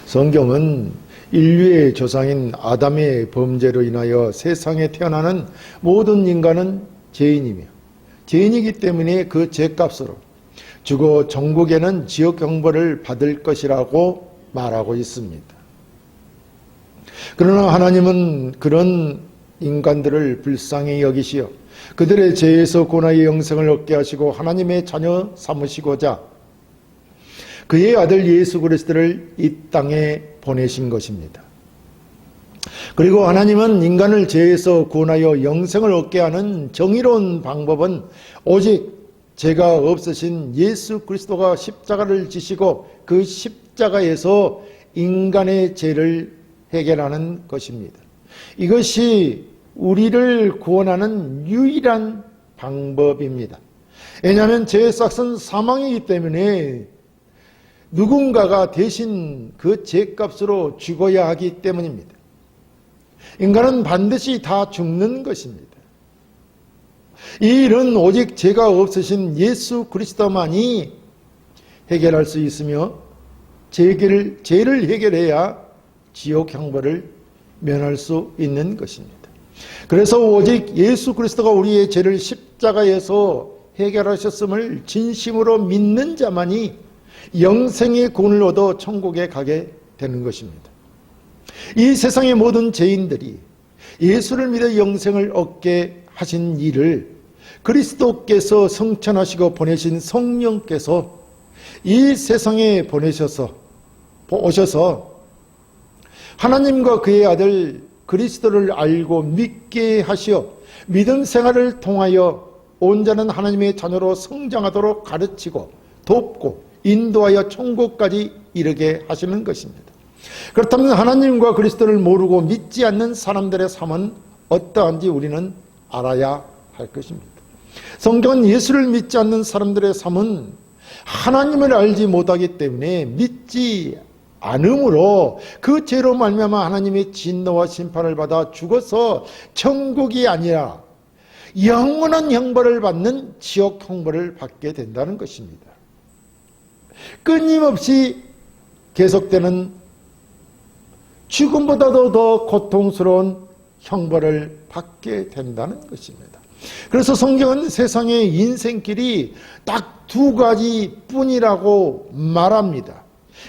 성경은 인류의 조상인 아담의 범죄로 인하여 세상에 태어나는 모든 인간은 죄인이며 죄인이기 때문에 그 죄값으로 죽어 천국에는 지옥 형벌을 받을 것이라고 말하고 있습니다. 그러나 하나님은 그런 인간들을 불쌍히 여기시어 그들의 죄에서 구원하여 영생을 얻게 하시고 하나님의 자녀 삼으시고자 그의 아들 예수 그리스도를 이 땅에 보내신 것입니다. 그리고 하나님은 인간을 죄에서 구원하여 영생을 얻게 하는 정의로운 방법은 오직 죄가 없으신 예수 그리스도가 십자가를 지시고 그 십자가에서 인간의 죄를 해결하는 것입니다. 이것이 우리를 구원하는 유일한 방법입니다. 왜냐하면 죄의 싹은 사망이기 때문에 누군가가 대신 그 죄값으로 죽어야 하기 때문입니다. 인간은 반드시 다 죽는 것입니다. 이 일은 오직 죄가 없으신 예수 그리스도만이 해결할 수 있으며 죄를 해결해야 지옥 형벌을 면할 수 있는 것입니다. 그래서 오직 예수 그리스도가 우리의 죄를 십자가에서 해결하셨음을 진심으로 믿는 자만이 영생의 구원을 얻어 천국에 가게 되는 것입니다. 이 세상의 모든 죄인들이 예수를 믿어 영생을 얻게 하신 일을 그리스도께서 성천하시고 보내신 성령께서 이 세상에 오셔서 하나님과 그의 아들 그리스도를 알고 믿게 하시어 믿음 생활을 통하여 온 자는 하나님의 자녀로 성장하도록 가르치고 돕고 인도하여 천국까지 이르게 하시는 것입니다. 그렇다면 하나님과 그리스도를 모르고 믿지 않는 사람들의 삶은 어떠한지 우리는 알아야 할 것입니다. 성경은 예수를 믿지 않는 사람들의 삶은 하나님을 알지 못하기 때문에 믿지 않음으로 그 죄로 말미암아 하나님의 진노와 심판을 받아 죽어서 천국이 아니라 영원한 형벌을 받는 지옥 형벌을 받게 된다는 것입니다. 끊임없이 계속되는 죽음보다도 더 고통스러운 형벌을 받게 된다는 것입니다. 그래서 성경은 세상의 인생길이 딱 두 가지 뿐이라고 말합니다.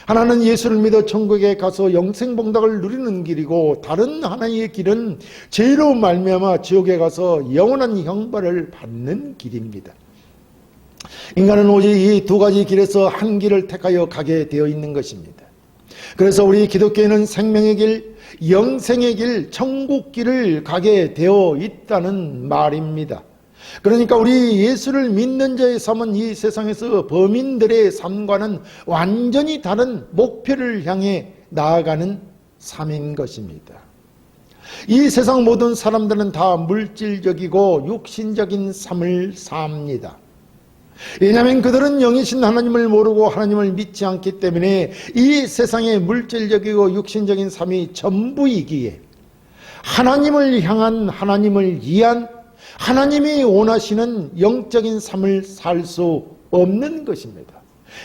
하나는 예수를 믿어 천국에 가서 영생봉닭을 누리는 길이고 다른 하나의 길은 죄로 말미암아 지옥에 가서 영원한 형벌을 받는 길입니다. 인간은 오직 이 두 가지 길에서 한 길을 택하여 가게 되어 있는 것입니다. 그래서 우리 기독교인은 생명의 길, 영생의 길, 천국 길을 가게 되어 있다는 말입니다. 그러니까 우리 예수를 믿는 자의 삶은 이 세상에서 범인들의 삶과는 완전히 다른 목표를 향해 나아가는 삶인 것입니다. 이 세상 모든 사람들은 다 물질적이고 육신적인 삶을 삽니다. 왜냐하면 그들은 영이신 하나님을 모르고 하나님을 믿지 않기 때문에 이 세상의 물질적이고 육신적인 삶이 전부이기에 하나님을 향한, 하나님을 위한, 하나님이 원하시는 영적인 삶을 살 수 없는 것입니다.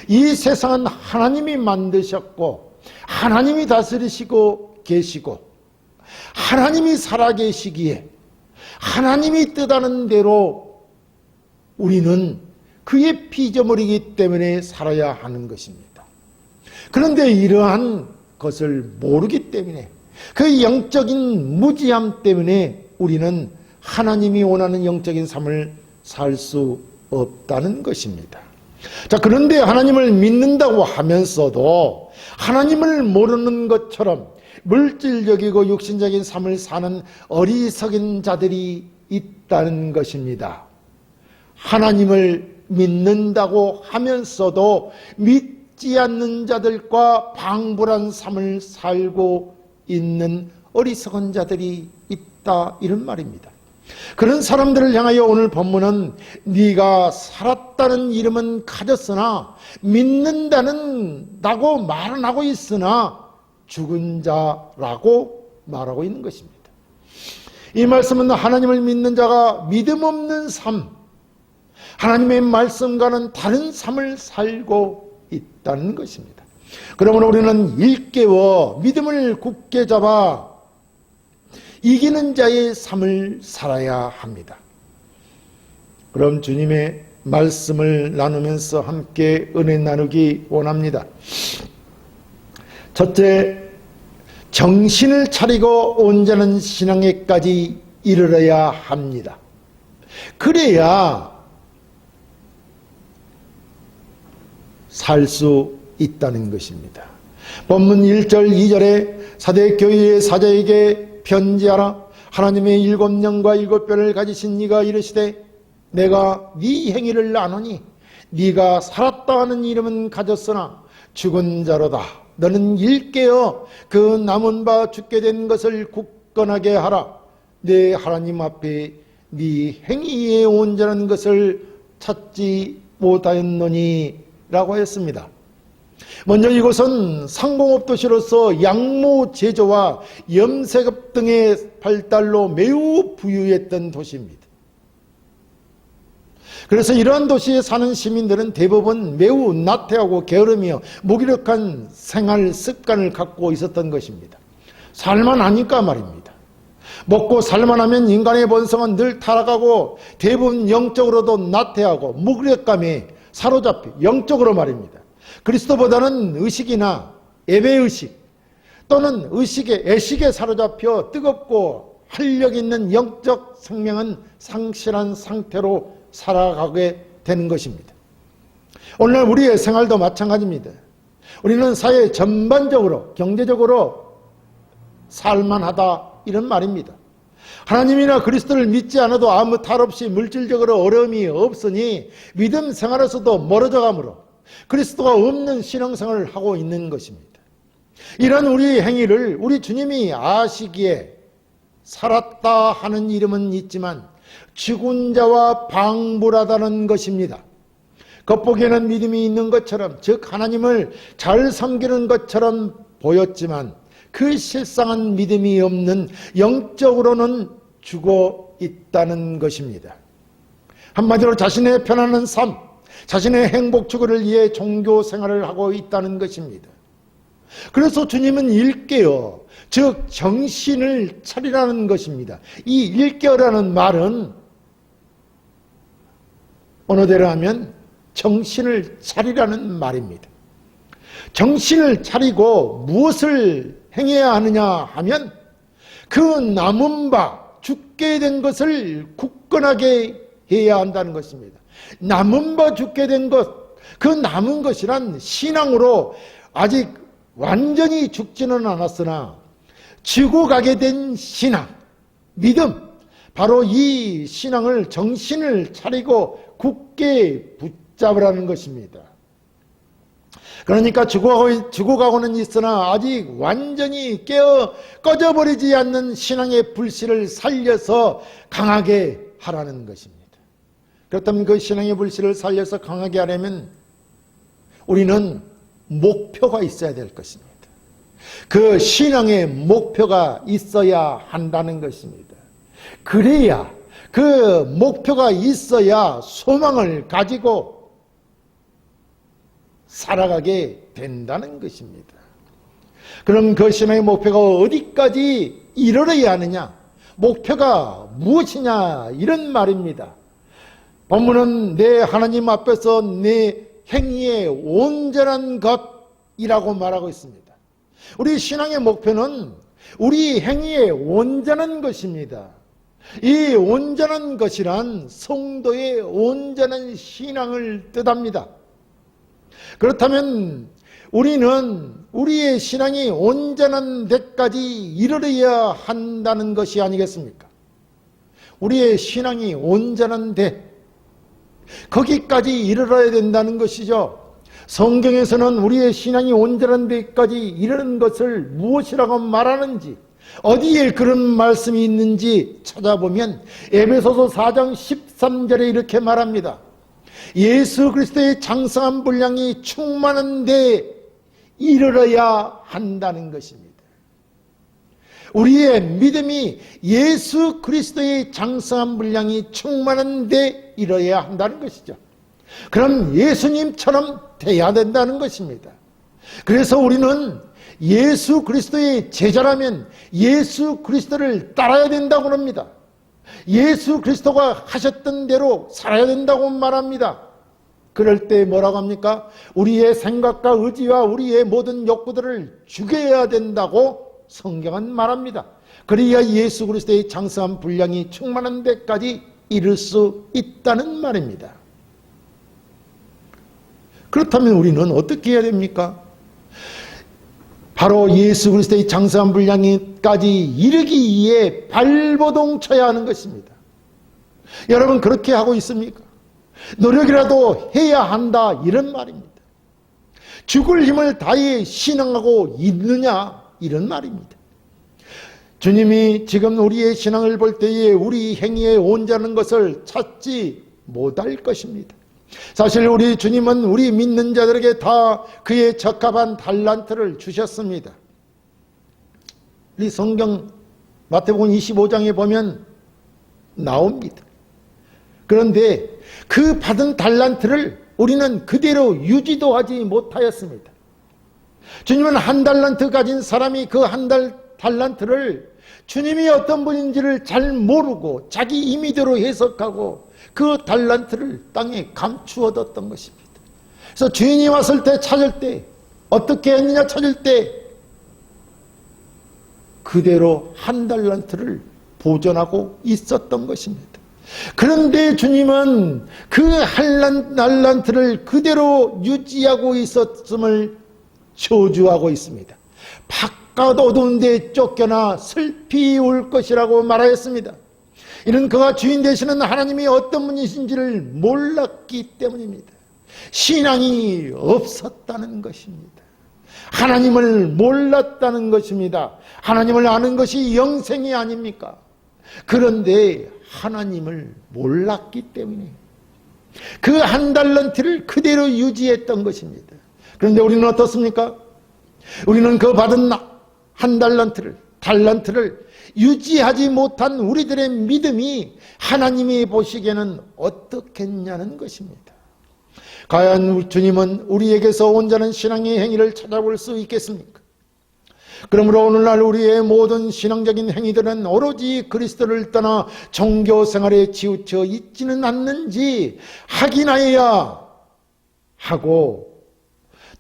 이 세상은 하나님이 만드셨고 하나님이 다스리시고 계시고 하나님이 살아계시기에 하나님이 뜻하는 대로 우리는 그의 피조물이기 때문에 살아야 하는 것입니다. 그런데 이러한 것을 모르기 때문에 그 영적인 무지함 때문에 우리는 하나님이 원하는 영적인 삶을 살 수 없다는 것입니다. 자, 그런데 하나님을 믿는다고 하면서도 하나님을 모르는 것처럼 물질적이고 육신적인 삶을 사는 어리석은 자들이 있다는 것입니다. 하나님을 믿는다고 하면서도 믿지 않는 자들과 방불한 삶을 살고 있는 어리석은 자들이 있다, 이런 말입니다. 그런 사람들을 향하여 오늘 본문은 네가 살았다는 이름은 가졌으나 믿는다고 말은 하고 있으나 죽은 자라고 말하고 있는 것입니다. 이 말씀은 하나님을 믿는 자가 믿음 없는 삶, 하나님의 말씀과는 다른 삶을 살고 있다는 것입니다. 그러므로 우리는 일깨워 믿음을 굳게 잡아 이기는 자의 삶을 살아야 합니다. 그럼 주님의 말씀을 나누면서 함께 은혜 나누기 원합니다. 첫째, 정신을 차리고 온전한 신앙에까지 이르러야 합니다. 그래야 살 수 있다는 것입니다. 본문 1절 2절에 사대교회의 사자에게 편지하라. 하나님의 7영과 7뼈를 가지신 네가 이르시되 내가 네 행위를 아노니 네가 살았다 하는 이름은 가졌으나 죽은 자로다. 너는 일깨어 그 남은 바 죽게 된 것을 굳건하게 하라. 내 하나님 앞에 네 행위에 온전한 것을 찾지 못하였노니 라고 했습니다. 먼저 이곳은 상공업 도시로서 양모 제조와 염색업 등의 발달로 매우 부유했던 도시입니다. 그래서 이러한 도시에 사는 시민들은 대부분 매우 나태하고 게으르며 무기력한 생활 습관을 갖고 있었던 것입니다. 살만하니까 말입니다. 먹고 살만하면 인간의 본성은 늘 타락하고 대부분 영적으로도 나태하고 무기력감에 사로잡혀 영적으로 말입니다. 그리스도보다는 의식이나 예배의식 또는 의식의 애식에 사로잡혀 뜨겁고 활력 있는 영적 생명은 상실한 상태로 살아가게 되는 것입니다. 오늘날 우리의 생활도 마찬가지입니다. 우리는 사회 전반적으로 경제적으로 살만하다 이런 말입니다. 하나님이나 그리스도를 믿지 않아도 아무 탈 없이 물질적으로 어려움이 없으니 믿음 생활에서도 멀어져 가므로 그리스도가 없는 신앙생활을 하고 있는 것입니다. 이런 우리 행위를 우리 주님이 아시기에 살았다 하는 이름은 있지만 죽은 자와 방불하다는 것입니다. 겉보기에는 믿음이 있는 것처럼, 즉 하나님을 잘 섬기는 것처럼 보였지만 그 실상은 믿음이 없는, 영적으로는 죽어 있다는 것입니다. 한마디로 자신의 편안한 삶, 자신의 행복 추구를 위해 종교 생활을 하고 있다는 것입니다. 그래서 주님은 일깨어, 즉 정신을 차리라는 것입니다. 이 일깨어라는 말은 언어대로 하면 정신을 차리라는 말입니다. 정신을 차리고 무엇을 행해야 하느냐 하면 그 남은 바 죽게 된 것을 굳건하게 해야 한다는 것입니다. 남은 바 죽게 된 것, 그 남은 것이란 신앙으로 아직 완전히 죽지는 않았으나 지고 가게 된 신앙, 믿음, 바로 이 신앙을 정신을 차리고 굳게 붙잡으라는 것입니다. 그러니까 죽어가고는 있으나 아직 완전히 꺼져버리지 않는 신앙의 불씨를 살려서 강하게 하라는 것입니다. 그렇다면 그 신앙의 불씨를 살려서 강하게 하려면 우리는 목표가 있어야 될 것입니다. 그 신앙의 목표가 있어야 한다는 것입니다. 그래야, 그 목표가 있어야 소망을 가지고 살아가게 된다는 것입니다. 그럼 그 신앙의 목표가 어디까지 이르러야 하느냐? 목표가 무엇이냐? 이런 말입니다. 본문은 내 하나님 앞에서 내 행위의 온전한 것이라고 말하고 있습니다. 우리 신앙의 목표는 우리 행위의 온전한 것입니다. 이 온전한 것이란 성도의 온전한 신앙을 뜻합니다. 그렇다면 우리는 우리의 신앙이 온전한 데까지 이르러야 한다는 것이 아니겠습니까? 우리의 신앙이 온전한 데, 거기까지 이르러야 된다는 것이죠. 성경에서는 우리의 신앙이 온전한 데까지 이르는 것을 무엇이라고 말하는지, 어디에 그런 말씀이 있는지 찾아보면 에베소서 4장 13절에 이렇게 말합니다. 예수 그리스도의 장성한 분량이 충만한 데 이르러야 한다는 것입니다. 우리의 믿음이 예수 그리스도의 장성한 분량이 충만한 데 이르러야 한다는 것이죠. 그럼 예수님처럼 돼야 된다는 것입니다. 그래서 우리는 예수 그리스도의 제자라면 예수 그리스도를 따라야 된다고 합니다. 예수 그리스도가 하셨던 대로 살아야 된다고 말합니다. 그럴 때 뭐라고 합니까? 우리의 생각과 의지와 우리의 모든 욕구들을 죽여야 된다고 성경은 말합니다. 그래야 예수 그리스도의 장성한 분량이 충만한 데까지 이를 수 있다는 말입니다. 그렇다면 우리는 어떻게 해야 됩니까? 바로 예수 그리스도의 장성한 분량까지 이르기 위해 발버둥 쳐야 하는 것입니다. 여러분 그렇게 하고 있습니까? 노력이라도 해야 한다 이런 말입니다. 죽을 힘을 다해 신앙하고 있느냐 이런 말입니다. 주님이 지금 우리의 신앙을 볼 때에 우리 행위에 온전한 것을 찾지 못할 것입니다. 사실 우리 주님은 우리 믿는 자들에게 다 그의 적합한 달란트를 주셨습니다. 우리 성경 마태복음 25장에 보면 나옵니다. 그런데 그 받은 달란트를 우리는 그대로 유지도 하지 못하였습니다. 주님은 한 달란트 가진 사람이 그 한 달란트를 주님이 어떤 분인지를 잘 모르고 자기 임의대로 해석하고 그 달란트를 땅에 감추어뒀던 것입니다. 그래서 주인이 왔을 때 찾을 때 어떻게 했느냐 찾을 때 그대로 한 달란트를 보존하고 있었던 것입니다. 그런데 주님은 그 한 달란트를 그대로 유지하고 있었음을 저주하고 있습니다. 바깥 어두운 데 쫓겨나 슬피 울 것이라고 말하였습니다. 이는 그가 주인 되시는 하나님이 어떤 분이신지를 몰랐기 때문입니다. 신앙이 없었다는 것입니다. 하나님을 몰랐다는 것입니다. 하나님을 아는 것이 영생이 아닙니까? 그런데 하나님을 몰랐기 때문에 그 한 달란트를 그대로 유지했던 것입니다. 그런데 우리는 어떻습니까? 우리는 그 받은 한 달란트를 유지하지 못한 우리들의 믿음이 하나님이 보시기에는 어떻겠냐는 것입니다. 과연 주님은 우리에게서 온전한 신앙의 행위를 찾아볼 수 있겠습니까? 그러므로 오늘날 우리의 모든 신앙적인 행위들은 오로지 그리스도를 떠나 종교 생활에 치우쳐 있지는 않는지 확인하여야 하고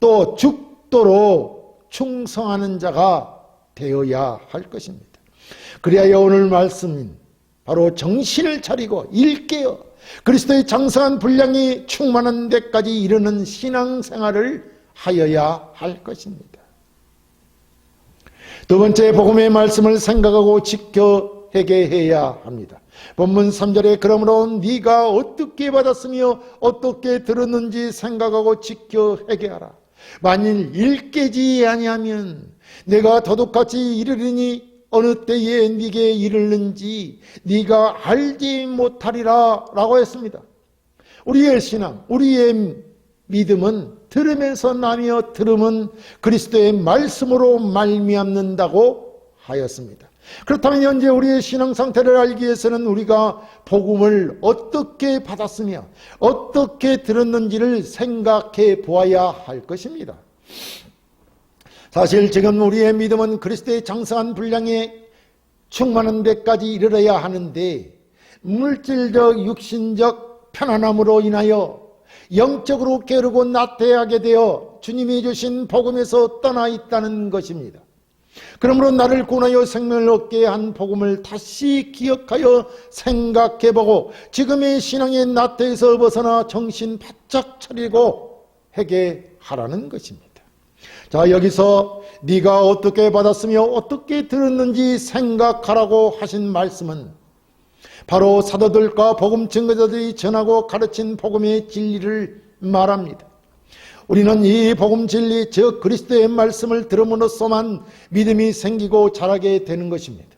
또 죽도록 충성하는 자가 되어야 할 것입니다. 그래야 오늘 말씀인 바로 정신을 차리고 일깨어 그리스도의 장성한 분량이 충만한 데까지 이르는 신앙생활을 하여야 할 것입니다. 두 번째, 복음의 말씀을 생각하고 지켜 회개해야 합니다. 본문 3절에 그러므로 네가 어떻게 받았으며 어떻게 들었는지 생각하고 지켜 회개하라. 만일 일깨지 아니하면 내가 도둑같이 이르리니 어느 때에 네게 이르는지 네가 알지 못하리라 라고 했습니다. 우리의 신앙, 우리의 믿음은 들으면서 나며 들음은 그리스도의 말씀으로 말미암는다고 하였습니다. 그렇다면 현재 우리의 신앙 상태를 알기 위해서는 우리가 복음을 어떻게 받았으며 어떻게 들었는지를 생각해 보아야 할 것입니다. 사실 지금 우리의 믿음은 그리스도의 장성한 분량에 충만한 데까지 이르러야 하는데 물질적 육신적 편안함으로 인하여 영적으로 게으르고 나태하게 되어 주님이 주신 복음에서 떠나 있다는 것입니다. 그러므로 나를 구원하여 생명을 얻게 한 복음을 다시 기억하여 생각해보고 지금의 신앙의 나태에서 벗어나 정신 바짝 차리고 회개하라는 것입니다. 자, 여기서 네가 어떻게 받았으며 어떻게 들었는지 생각하라고 하신 말씀은 바로 사도들과 복음 증거자들이 전하고 가르친 복음의 진리를 말합니다. 우리는 이 복음 진리, 즉 그리스도의 말씀을 들음으로써만 믿음이 생기고 자라게 되는 것입니다.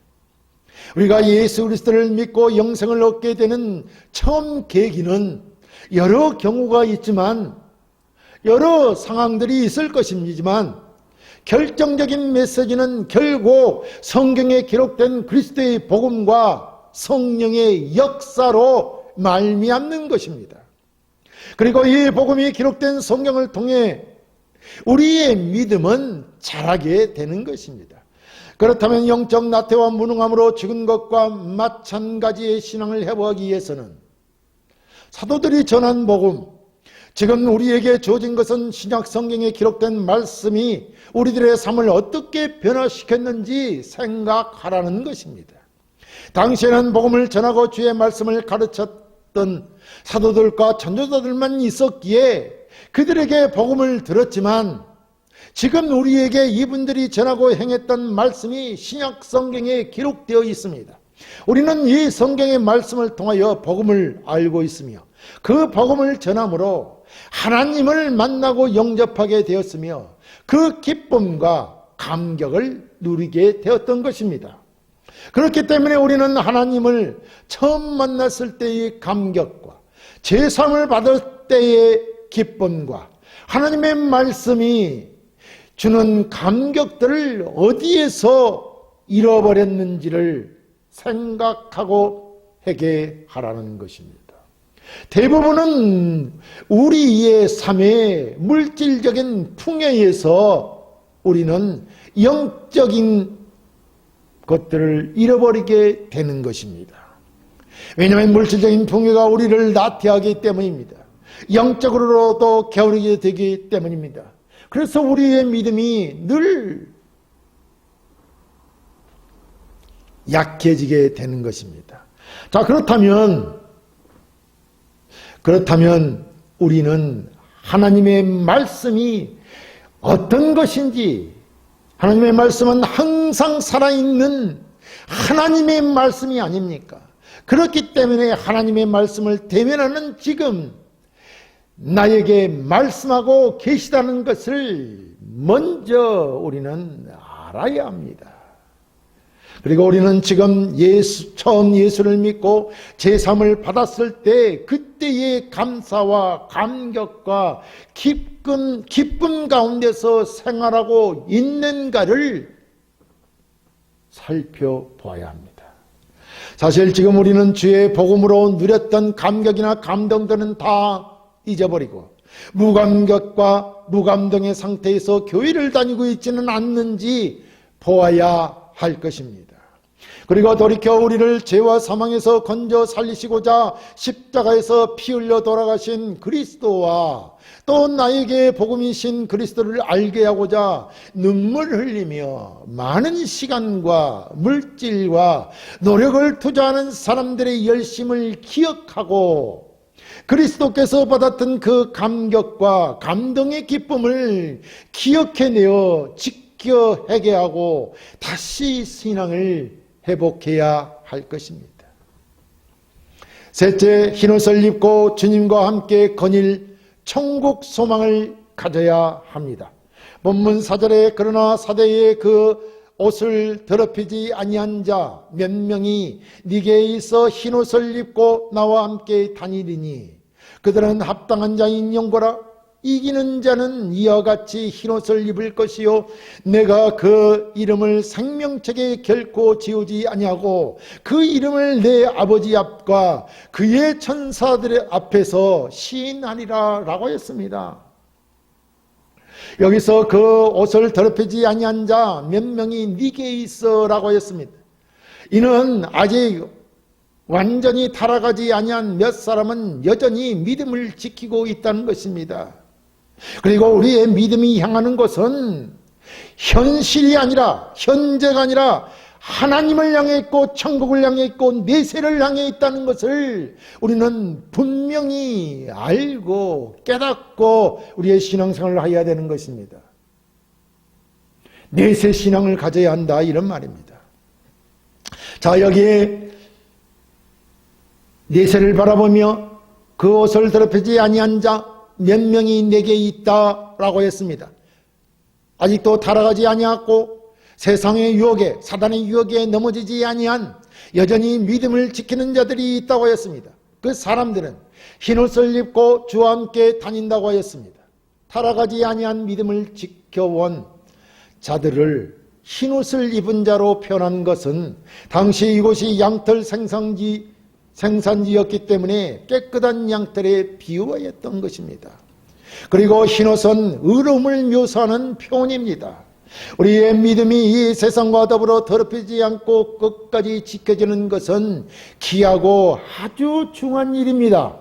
우리가 예수 그리스도를 믿고 영생을 얻게 되는 처음 계기는 여러 경우가 있지만 여러 상황들이 있을 것이지만 결정적인 메시지는 결국 성경에 기록된 그리스도의 복음과 성령의 역사로 말미암는 것입니다. 그리고 이 복음이 기록된 성경을 통해 우리의 믿음은 자라게 되는 것입니다. 그렇다면 영적 나태와 무능함으로 죽은 것과 마찬가지의 신앙을 회복하기 위해서는 사도들이 전한 복음, 지금 우리에게 주어진 것은 신약 성경에 기록된 말씀이 우리들의 삶을 어떻게 변화시켰는지 생각하라는 것입니다. 당시에는 복음을 전하고 주의 말씀을 가르쳤던 사도들과 전도자들만 있었기에 그들에게 복음을 들었지만 지금 우리에게 이분들이 전하고 행했던 말씀이 신약 성경에 기록되어 있습니다. 우리는 이 성경의 말씀을 통하여 복음을 알고 있으며 그 복음을 전함으로 하나님을 만나고 영접하게 되었으며 그 기쁨과 감격을 누리게 되었던 것입니다. 그렇기 때문에 우리는 하나님을 처음 만났을 때의 감격과 제사함을 받을 때의 기쁨과 하나님의 말씀이 주는 감격들을 어디에서 잃어버렸는지를 생각하고 회개하라는 것입니다. 대부분은 우리의 삶의 물질적인 풍요에서 우리는 영적인 것들을 잃어버리게 되는 것입니다. 왜냐하면 물질적인 풍요가 우리를 나태하기 때문입니다. 영적으로도 게으르게 되기 때문입니다. 그래서 우리의 믿음이 늘 약해지게 되는 것입니다. 자, 그렇다면 우리는 하나님의 말씀이 어떤 것인지, 하나님의 말씀은 항상 살아있는 하나님의 말씀이 아닙니까? 그렇기 때문에 하나님의 말씀을 대면하는 지금 나에게 말씀하고 계시다는 것을 먼저 우리는 알아야 합니다. 그리고 우리는 지금 처음 예수를 믿고 제삼을 받았을 때 그때의 감사와 감격과 기쁨 가운데서 생활하고 있는가를 살펴보아야 합니다. 사실 지금 우리는 주의 복음으로 누렸던 감격이나 감동들은 다 잊어버리고 무감격과 무감동의 상태에서 교회를 다니고 있지는 않는지 보아야 할 것입니다. 그리고 돌이켜 우리를 죄와 사망에서 건져 살리시고자 십자가에서 피 흘려 돌아가신 그리스도와 또 나에게 복음이신 그리스도를 알게 하고자 눈물 흘리며 많은 시간과 물질과 노력을 투자하는 사람들의 열심을 기억하고 그리스도께서 받았던 그 감격과 감동의 기쁨을 기억해내어 지켜 회개하고 다시 신앙을 회복해야 할 것입니다. 셋째, 흰옷을 입고 주님과 함께 거닐 천국 소망을 가져야 합니다. 본문 4절에 그러나 사대에 그 옷을 더럽히지 아니한 자 몇 명이 네게 있어 흰옷을 입고 나와 함께 다니리니 그들은 합당한 자인 영고라. 이기는 자는 이와 같이 흰옷을 입을 것이요 내가 그 이름을 생명책에 결코 지우지 아니하고 그 이름을 내 아버지 앞과 그의 천사들의 앞에서 시인하리라 라고 했습니다. 여기서 그 옷을 더럽히지 아니한 자 몇 명이 네게 있어 라고 했습니다. 이는 아직 완전히 타락하지 아니한 몇 사람은 여전히 믿음을 지키고 있다는 것입니다. 그리고 우리의 믿음이 향하는 것은 현실이 아니라 현재가 아니라 하나님을 향해 있고 천국을 향해 있고 내세를 향해 있다는 것을 우리는 분명히 알고 깨닫고 우리의 신앙생활을 해야 되는 것입니다. 내세 신앙을 가져야 한다 이런 말입니다. 자, 여기에 내세를 바라보며 그 옷을 더럽히지 아니한 자 몇 명이 내게 있다라고 했습니다. 아직도 타락하지 아니하고 세상의 유혹에 사단의 유혹에 넘어지지 아니한 여전히 믿음을 지키는 자들이 있다고 했습니다. 그 사람들은 흰옷을 입고 주와 함께 다닌다고 하였습니다. 타락하지 아니한 믿음을 지켜온 자들을 흰옷을 입은 자로 표현한 것은 당시 이곳이 양털 생산지였기 때문에 깨끗한 양털에 비유하였던 것입니다. 그리고 흰옷은 의로움을 묘사하는 표현입니다. 우리의 믿음이 이 세상과 더불어 더럽히지 않고 끝까지 지켜지는 것은 귀하고 아주 중요한 일입니다.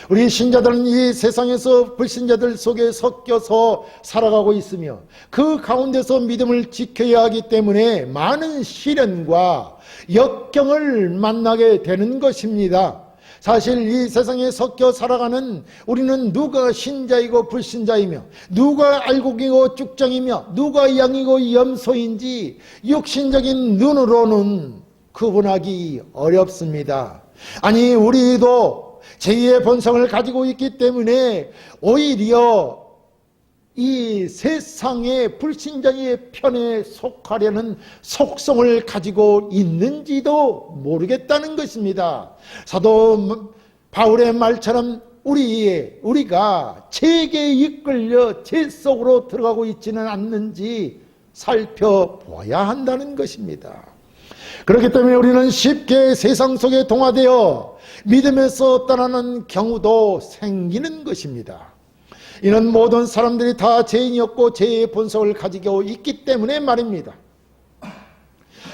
우리 신자들은 이 세상에서 불신자들 속에 섞여서 살아가고 있으며 그 가운데서 믿음을 지켜야 하기 때문에 많은 시련과 역경을 만나게 되는 것입니다. 사실 이 세상에 섞여 살아가는 우리는 누가 신자이고 불신자이며 누가 알곡이고 쭉정이며 누가 양이고 염소인지 육신적인 눈으로는 구분하기 어렵습니다. 아니, 우리도 제2의 본성을 가지고 있기 때문에 오히려 이 세상의 불신자의 편에 속하려는 속성을 가지고 있는지도 모르겠다는 것입니다. 사도 바울의 말처럼 우리가 죄에 이끌려 죄 속으로 들어가고 있지는 않는지 살펴보아야 한다는 것입니다. 그렇기 때문에 우리는 쉽게 세상 속에 동화되어 믿음에서 떠나는 경우도 생기는 것입니다. 이는 모든 사람들이 다 죄인이었고 죄의 본성을 가지고 있기 때문에 말입니다.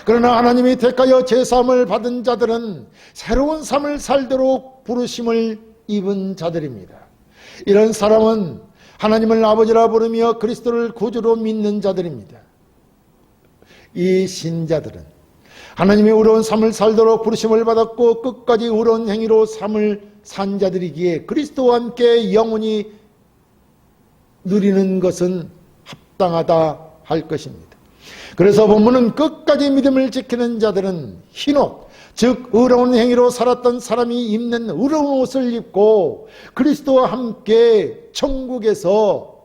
그러나 하나님이 택하여 죄사함을 받은 자들은 새로운 삶을 살도록 부르심을 입은 자들입니다. 이런 사람은 하나님을 아버지라 부르며 그리스도를 구주로 믿는 자들입니다. 이 신자들은 하나님이 의로운 삶을 살도록 부르심을 받았고 끝까지 의로운 행위로 삶을 산 자들이기에 그리스도와 함께 영원히 누리는 것은 합당하다 할 것입니다. 그래서 본문은 끝까지 믿음을 지키는 자들은 흰옷, 즉 의로운 행위로 살았던 사람이 입는 의로운 옷을 입고 그리스도와 함께 천국에서,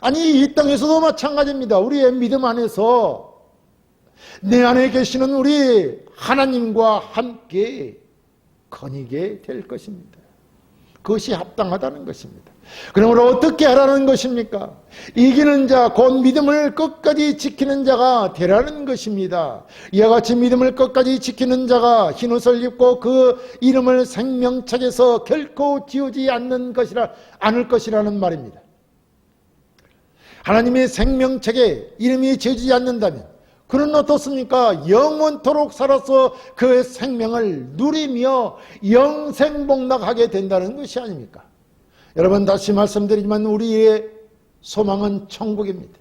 아니 이 땅에서도 마찬가지입니다. 우리의 믿음 안에서 내 안에 계시는 우리 하나님과 함께 거니게 될 것입니다. 그것이 합당하다는 것입니다. 그러므로 어떻게 하라는 것입니까? 이기는 자, 곧 믿음을 끝까지 지키는 자가 되라는 것입니다. 이와 같이 믿음을 끝까지 지키는 자가 흰옷을 입고 그 이름을 생명책에서 결코 지우지 않을 것이라는 말입니다. 하나님의 생명책에 이름이 지워지지 않는다면 그는 어떻습니까? 영원토록 살아서 그 생명을 누리며 영생복락하게 된다는 것이 아닙니까? 여러분, 다시 말씀드리지만 우리의 소망은 천국입니다.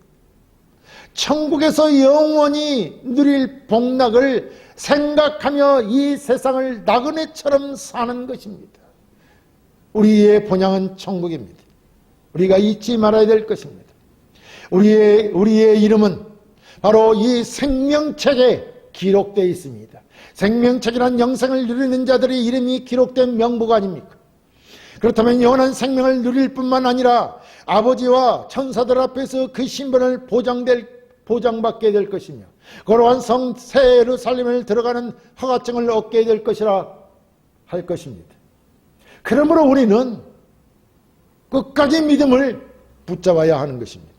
천국에서 영원히 누릴 복락을 생각하며 이 세상을 나그네처럼 사는 것입니다. 우리의 본향은 천국입니다. 우리가 잊지 말아야 될 것입니다. 우리의 이름은 바로 이 생명책에 기록되어 있습니다. 생명책이란 영생을 누리는 자들의 이름이 기록된 명부가 아닙니까? 그렇다면 영원한 생명을 누릴 뿐만 아니라 아버지와 천사들 앞에서 그 신분을 보장받게 될 것이며 거룩한 성 새 예루살렘을 들어가는 허가증을 얻게 될 것이라 할 것입니다. 그러므로 우리는 끝까지 믿음을 붙잡아야 하는 것입니다.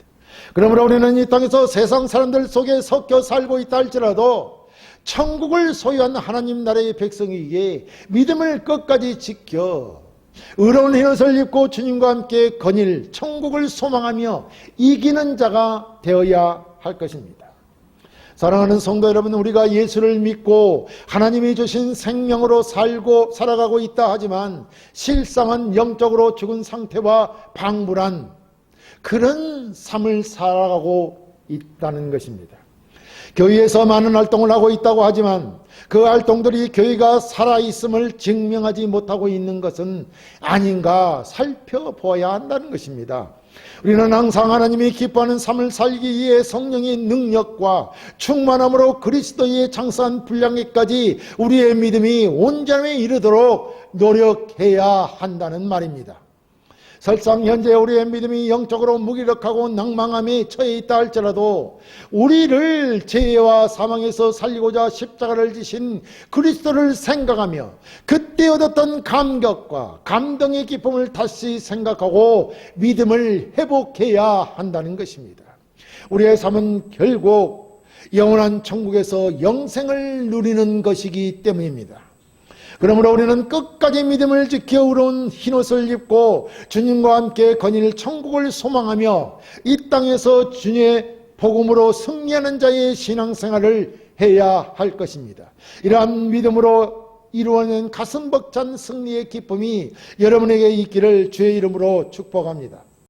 그러므로 우리는 이 땅에서 세상 사람들 속에 섞여 살고 있다 할지라도 천국을 소유한 하나님 나라의 백성에게 믿음을 끝까지 지켜 의로운 흰옷을 입고 주님과 함께 거닐 천국을 소망하며 이기는 자가 되어야 할 것입니다. 사랑하는 성도 여러분, 우리가 예수를 믿고 하나님이 주신 생명으로 살아가고 있다 하지만 실상은 영적으로 죽은 상태와 방불한 그런 삶을 살아가고 있다는 것입니다. 교회에서 많은 활동을 하고 있다고 하지만 그 활동들이 교회가 살아있음을 증명하지 못하고 있는 것은 아닌가 살펴보아야 한다는 것입니다. 우리는 항상 하나님이 기뻐하는 삶을 살기 위해 성령의 능력과 충만함으로 그리스도의 장사한 분량에까지 우리의 믿음이 온전히 이르도록 노력해야 한다는 말입니다. 설상 현재 우리의 믿음이 영적으로 무기력하고 낭망함에 처해 있다 할지라도 우리를 죄와 사망에서 살리고자 십자가를 지신 그리스도를 생각하며 그때 얻었던 감격과 감동의 기쁨을 다시 생각하고 믿음을 회복해야 한다는 것입니다. 우리의 삶은 결국 영원한 천국에서 영생을 누리는 것이기 때문입니다. 그러므로 우리는 끝까지 믿음을 지켜 의로운 흰옷을 입고 주님과 함께 건일 천국을 소망하며 이 땅에서 주님의 복음으로 승리하는 자의 신앙생활을 해야 할 것입니다. 이러한 믿음으로 이루어낸 가슴 벅찬 승리의 기쁨이 여러분에게 있기를 주의 이름으로 축복합니다.